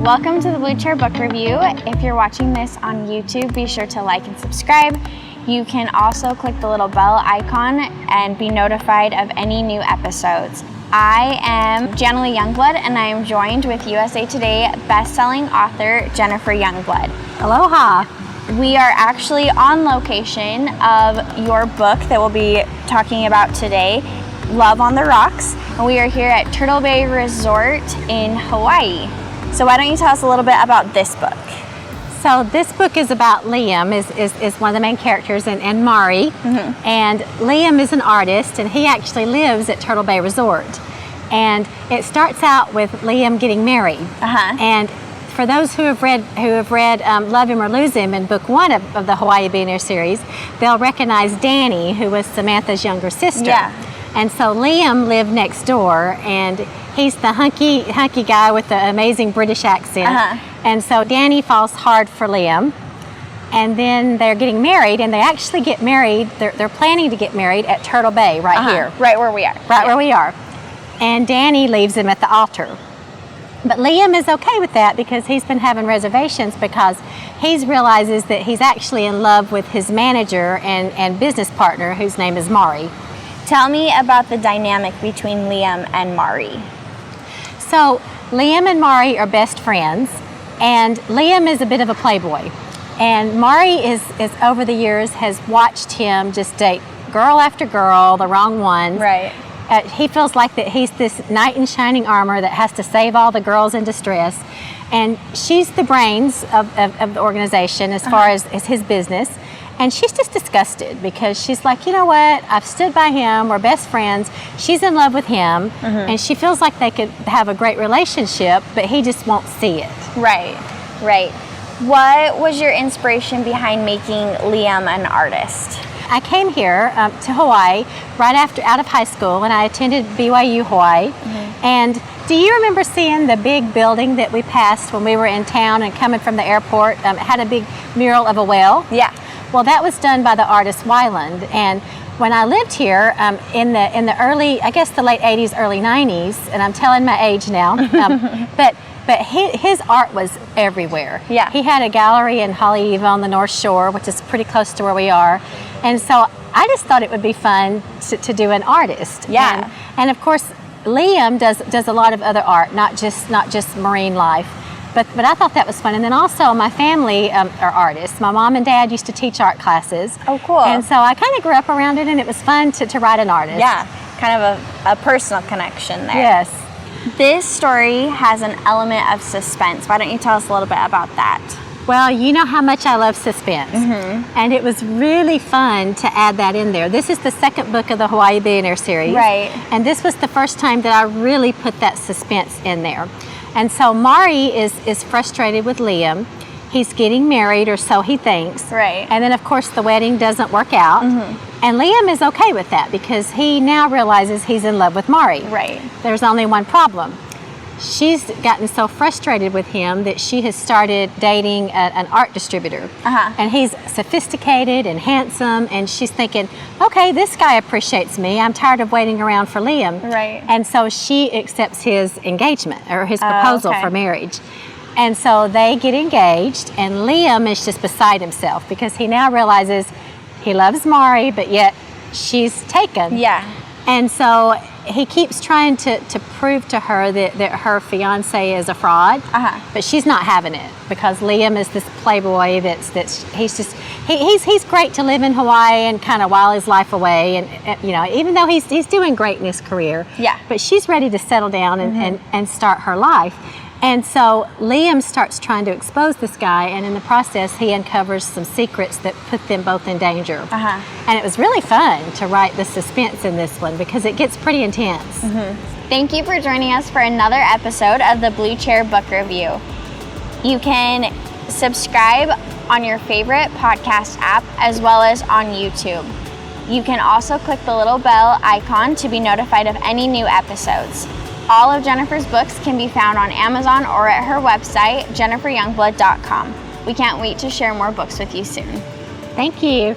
Welcome to the Blue Chair Book Review. If you're watching this on YouTube, be sure to like and subscribe. You can also click the little bell icon and be notified of any new episodes. I am Janalie Youngblood, and I am joined with USA Today Bestselling Author Janalie Youngblood. Aloha. We are actually on location of your book that we'll be talking about today, Love on the Rocks. And we are here at Turtle Bay Resort in Hawaii. So why don't you tell us a little bit about this book? So this book is about Liam, is one of the main characters, and Mari. Mm-hmm. And Liam is an artist, and he actually lives at Turtle Bay Resort. And it starts out with Liam getting married. Uh-huh. And for those who have read Love Him or Lose Him in book 1 of the Hawaii Billionaire series, they'll recognize Danny, who was Samantha's younger sister. Yeah. And so Liam lived next door, and he's the hunky guy with the amazing British accent. Uh-huh. And so Danny falls hard for Liam, and then they're getting married, and they actually get married. They're planning to get married at Turtle Bay right here. Right where we are. Right where we are. And Danny leaves him at the altar. But Liam is okay with that because he's been having reservations because he realizes that he's actually in love with his manager and business partner, whose name is Mari. Tell me about the dynamic between Liam and Mari. So Liam and Mari are best friends, and Liam is a bit of a playboy. And Mari is over the years has watched him just date girl after girl, the wrong ones. Right. He feels like that he's this knight in shining armor that has to save all the girls in distress. And she's the brains of the organization as far as his business. And she's just disgusted because she's like, you know what? I've stood by him. We're best friends. She's in love with him. Mm-hmm. And she feels like they could have a great relationship, but he just won't see it. Right. What was your inspiration behind making Liam an artist? I came here to Hawaii right out of high school, and I attended BYU Hawaii. Mm-hmm. And do you remember seeing the big building that we passed when we were in town and coming from the airport? It had a big mural of a whale. Yeah. Well, that was done by the artist Wyland. And when I lived here in the early, I guess the late 80s, early 90s, and I'm telling my age now, but his art was everywhere. Yeah. He had a gallery in Haleiwa on the North Shore, which is pretty close to where we are. And so I just thought it would be fun to do an artist. Yeah. And of course, Liam does a lot of other art, not just marine life. But I thought that was fun. And then also my family are artists. My mom and dad used to teach art classes. Oh, cool. And so I kind of grew up around it, and it was fun to write an artist. Yeah, kind of a personal connection there. Yes. This story has an element of suspense. Why don't you tell us a little bit about that? Well, you know how much I love suspense. Mm-hmm. And it was really fun to add that in there. This is the second book of the Hawaii Billionaire series. Right. And this was the first time that I really put that suspense in there. And so Mari is frustrated with Liam. He's getting married, or so he thinks. Right. And then, of course, the wedding doesn't work out. Mm-hmm. And Liam is okay with that because he now realizes he's in love with Mari. Right. There's only one problem. She's gotten so frustrated with him that she has started dating an art distributor. Uh-huh. And he's sophisticated and handsome, and she's thinking, okay, this guy appreciates me. I'm tired of waiting around for Liam. Right. And so she accepts his engagement, or his proposal for marriage. And so they get engaged, and Liam is just beside himself because he now realizes he loves Mari, but yet she's taken. Yeah. And so he keeps trying to prove to her that her fiance is a fraud, but she's not having it because Liam is this playboy he's great to live in Hawaii and kind of while his life away, and you know, even though he's doing great in his career, but she's ready to settle down and start her life. And so Liam starts trying to expose this guy, and in the process, he uncovers some secrets that put them both in danger. And it was really fun to write the suspense in this one because it gets pretty intense. Thank you for joining us for another episode of the Blue Chair Book Review. You can subscribe on your favorite podcast app as well as on YouTube. You can also click the little bell icon to be notified of any new episodes. All of Jennifer's books can be found on Amazon or at her website, jenniferyoungblood.com. We can't wait to share more books with you soon. Thank you.